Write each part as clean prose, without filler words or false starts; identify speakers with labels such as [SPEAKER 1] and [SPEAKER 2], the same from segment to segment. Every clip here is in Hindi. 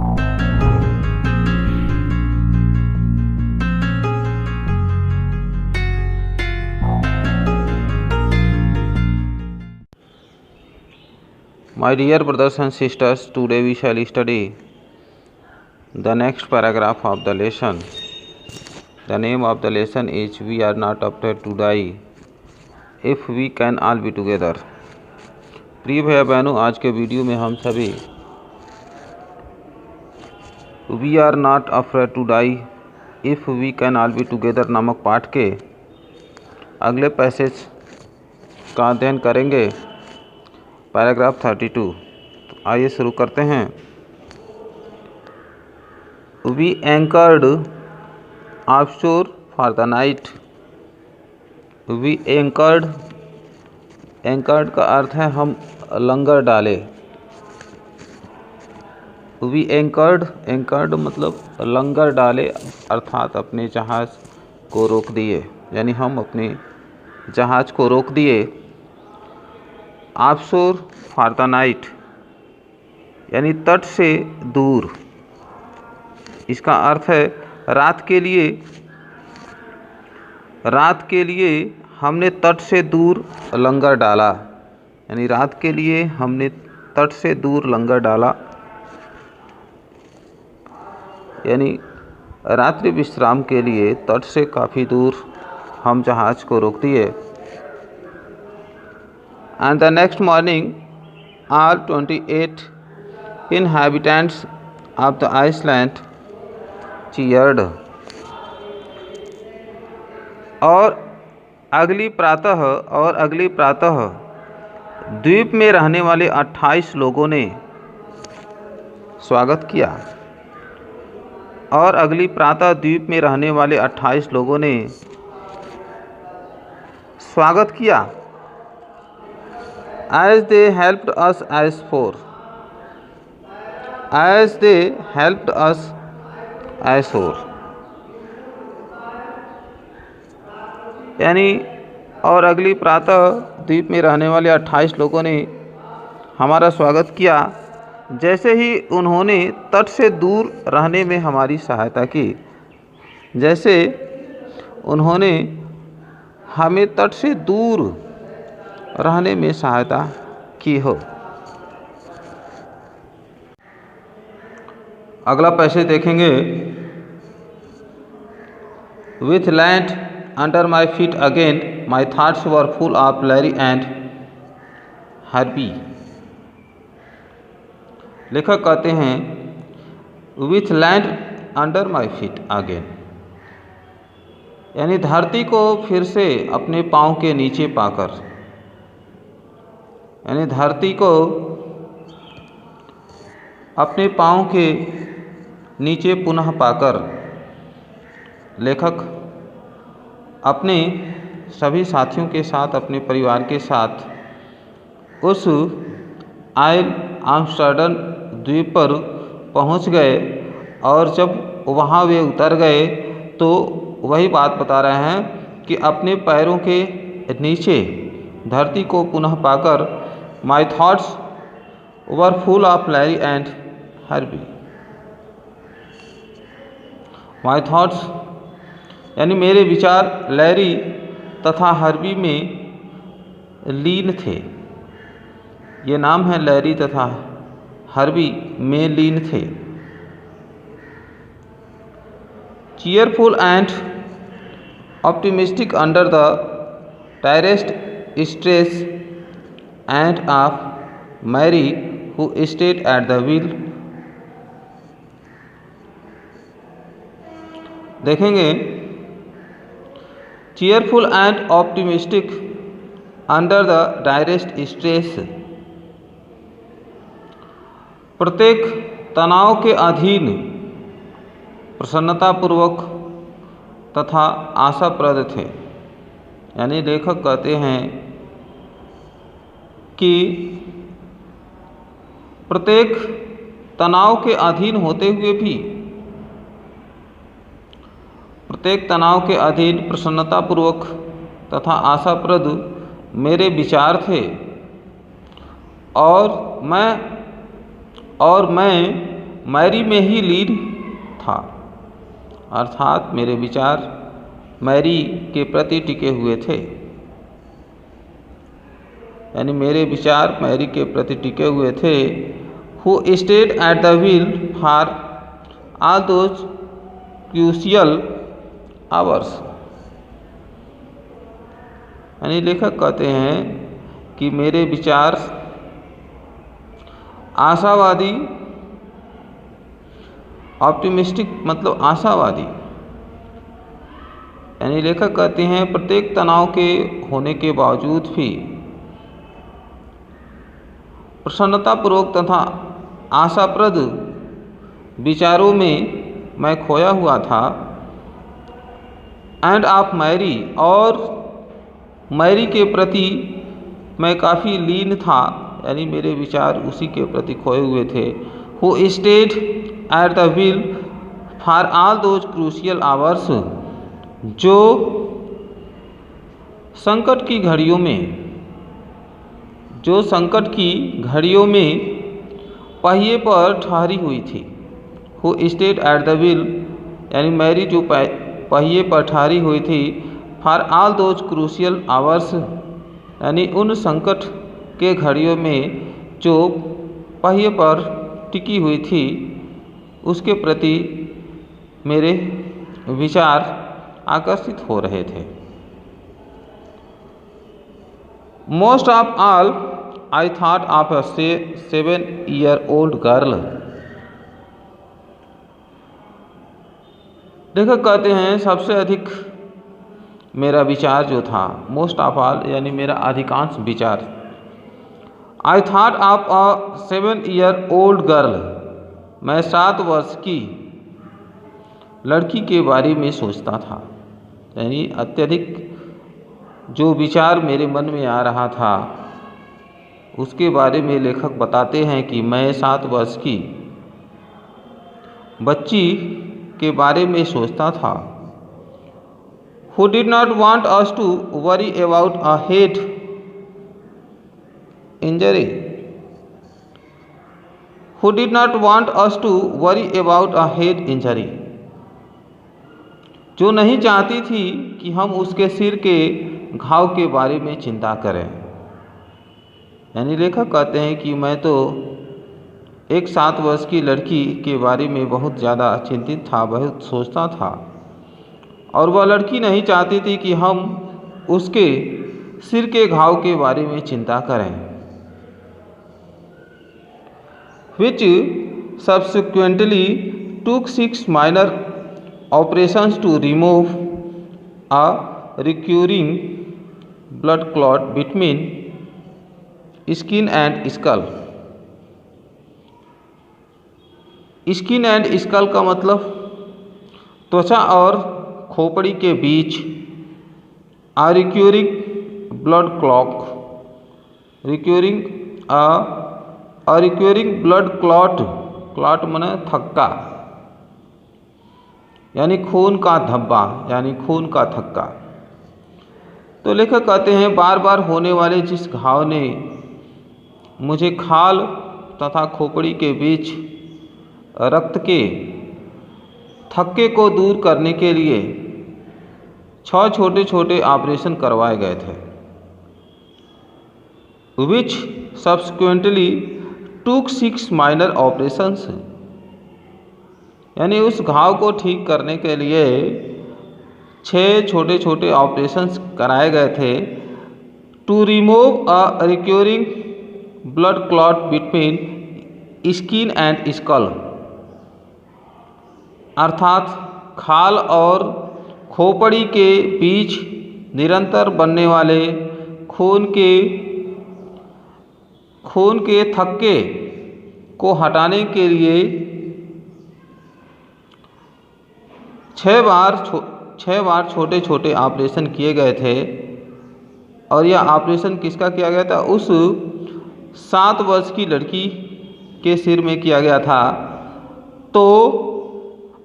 [SPEAKER 1] My dear brothers and sisters, today we shall study the next paragraph of the lesson. The name of the lesson is We are not afraid to die if we can all be together. प्रिय भैया बहनों, आज के वीडियो में हम सभी We are not afraid to die if we can all be together नामक पाठ के अगले पैसेज का अध्ययन करेंगे। पैराग्राफ 32। तो आइए शुरू करते हैं। We anchored offshore for the night. We anchored, anchored का अर्थ है हम लंगर डाले। वी एंकर्ड, एंकर्ड मतलब लंगर डाले अर्थात अपने जहाज़ को रोक दिए, यानी हम अपने जहाज़ को रोक दिए। ऑफशोर फॉर द नाइट यानी तट से दूर, इसका अर्थ है रात के लिए। रात के लिए हमने तट से दूर लंगर डाला, यानी रात के लिए हमने तट से दूर लंगर डाला, यानी रात्रि विश्राम के लिए तट से काफ़ी दूर हम जहाज़ को रोक दिए। And the next morning, all 28 inhabitants of the island cheered. और अगली प्रातः द्वीप में रहने वाले 28 लोगों ने स्वागत किया। और अगली प्रातः द्वीप में रहने वाले 28 लोगों ने स्वागत किया। As they helped us as four. As they helped us as four. यानी और अगली प्रातः द्वीप में रहने वाले 28 लोगों ने हमारा स्वागत किया, जैसे ही उन्होंने तट से दूर रहने में हमारी सहायता की। जैसे उन्होंने हमें तट से दूर रहने में सहायता की हो। अगला पैसेज देखेंगे। With land under my feet again my thoughts were full of Larry and Harvey. लेखक कहते हैं with land under my feet again, यानी धरती को फिर से अपने पाँव के नीचे पाकर, यानी धरती को अपने पाँव के नीचे पुनः पाकर लेखक अपने सभी साथियों के साथ, अपने परिवार के साथ उस आइल आर्मस्टर्डम द्वीप पर पहुंच गए। और जब वहां वे उतर गए तो वही बात बता रहे हैं कि अपने पैरों के नीचे धरती को पुनः पाकर My thoughts were full of Larry and Harvey. My thoughts यानी मेरे विचार लैरी तथा हार्वी में लीन थे। ये नाम है, लैरी तथा हार्वी में लीन थे। Cheerful and optimistic under the direst stress and of Mary who stayed at the wheel. देखेंगे cheerful and optimistic under the direst stress, प्रत्येक तनाव के अधीन प्रसन्नतापूर्वक तथा आशाप्रद थे। यानी लेखक कहते हैं कि प्रत्येक तनाव के अधीन होते हुए भी, प्रत्येक तनाव के अधीन प्रसन्नतापूर्वक तथा आशाप्रद मेरे विचार थे। और मैं मैरी में ही लीन था, अर्थात मेरे विचार मैरी के प्रति टिके हुए थे, यानी मेरे विचार मैरी के प्रति टिके हुए थे। Who stayed at the wheel for all those crucial hours, यानी लेखक कहते हैं कि मेरे विचार आशावादी, ऑप्टिमिस्टिक मतलब आशावादी, यानी लेखक कहते हैं प्रत्येक तनाव के होने के बावजूद भी प्रसन्नतापूर्वक तथा आशाप्रद विचारों में मैं खोया हुआ था। एंड ऑफ मैरी, और मैरी के प्रति मैं काफ़ी लीन था, यानी मेरे विचार उसी के प्रति खोए हुए थे। Who stayed at the wheel for all those crucial hours, जो संकट की घड़ियों में पहिए पर ठहरी हुई थी। Who stayed at the wheel, यानी मैरी जो पहिए पर ठहरी हुई थी, for all those crucial hours, यानी उन संकट के घड़ियों में जो पहिए पर टिकी हुई थी, उसके प्रति मेरे विचार आकर्षित हो रहे थे। Most of all I thought of a 7-year-old girl. लेखक कहते हैं सबसे अधिक मेरा विचार जो था, मोस्ट ऑफ ऑल यानी मेरा अधिकांश विचार, I thought of a 7-year-old girl, मैं 7 वर्ष की लड़की के बारे में सोचता था। यानी अत्यधिक जो विचार मेरे मन में आ रहा था उसके बारे में लेखक बताते हैं कि मैं 7 वर्ष की बच्ची के बारे में सोचता था। Who did not want us to worry about a head injury? Who did not want us to worry about a head injury? जो नहीं चाहती थी कि हम उसके सिर के घाव के बारे में चिंता करें। यानी लेखक कहते हैं कि मैं तो एक 7 वर्ष की लड़की के बारे में बहुत ज़्यादा चिंतित था, बहुत सोचता था, और वह लड़की नहीं चाहती थी कि हम उसके सिर के घाव के बारे में चिंता करें। Which subsequently took 6 minor operations to remove a recurring blood clot between skin and skull। Skin and skull का मतलब त्वचा और खोपड़ी के बीच रिक्यूरिंग ब्लड ब्लड क्लॉट माने थक्का, यानी खून का धब्बा, यानी खून का थक्का। तो लेखक कहते हैं बार बार होने वाले जिस घाव ने मुझे खाल तथा खोपड़ी के बीच रक्त के थक्के को दूर करने के लिए 6 छोटे छोटे ऑपरेशन करवाए गए थे। Which subsequently took 6 minor operations, यानी उस घाव को ठीक करने के लिए 6 छोटे छोटे ऑपरेशंस कराए गए थे। To remove a recurring blood clot between skin and skull, अर्थात खाल और खोपड़ी के बीच निरंतर बनने वाले खून के थक्के को हटाने के लिए 6 बार छोटे छोटे ऑपरेशन किए गए थे। और यह ऑपरेशन किसका किया गया था? उस 7 वर्ष की लड़की के सिर में किया गया था। तो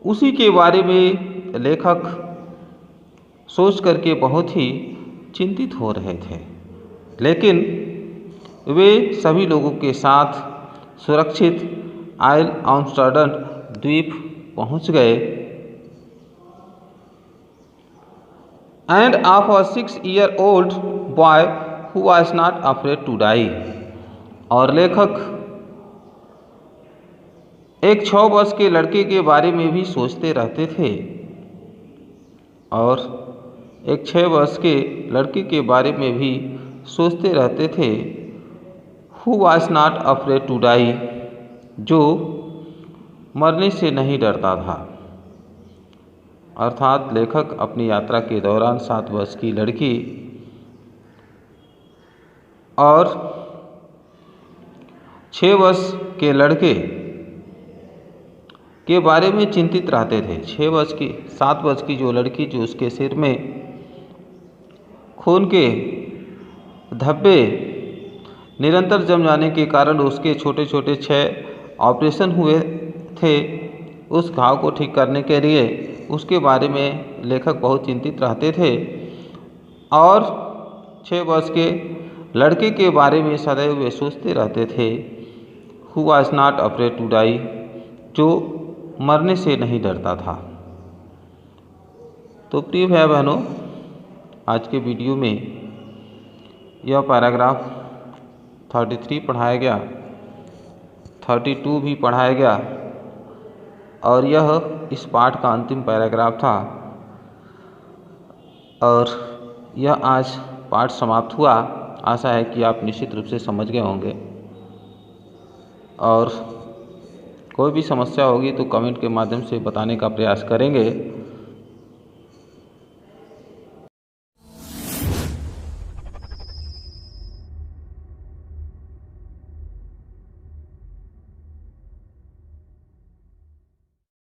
[SPEAKER 1] उसी के बारे में लेखक सोच करके बहुत ही चिंतित हो रहे थे, लेकिन वे सभी लोगों के साथ सुरक्षित आइल आर्मस्टर्डम द्वीप पहुंच गए। End of a 6-year-old boy who was not afraid to die. और लेखक एक 6 वर्ष के लड़के के बारे में भी सोचते रहते थे, और एक 6 वर्ष के लड़के के बारे में भी सोचते रहते थे, who was not afraid to die, जो मरने से नहीं डरता था। अर्थात लेखक अपनी यात्रा के दौरान 7 वर्ष की लड़की और 6 वर्ष के लड़के के बारे में चिंतित रहते थे। 7 वर्ष की जो लड़की, जो उसके सिर में खून के धब्बे निरंतर जम जाने के कारण उसके छोटे छोटे 6 ऑपरेशन हुए थे, उस घाव को ठीक करने के लिए उसके बारे में लेखक बहुत चिंतित रहते थे। और 6 वर्ष के लड़के के बारे में सदैव वे सोचते रहते थे, who was not afraid to die, जो मरने से नहीं डरता था। तो प्रिय भाई बहनों, आज के वीडियो में यह पैराग्राफ 33 पढ़ाया गया, 32 भी पढ़ाया गया, और यह इस पाठ का अंतिम पैराग्राफ था। और यह आज पाठ समाप्त हुआ। आशा है कि आप निश्चित रूप से समझ गए होंगे, और कोई भी समस्या होगी तो कमेंट के माध्यम से बताने का प्रयास करेंगे।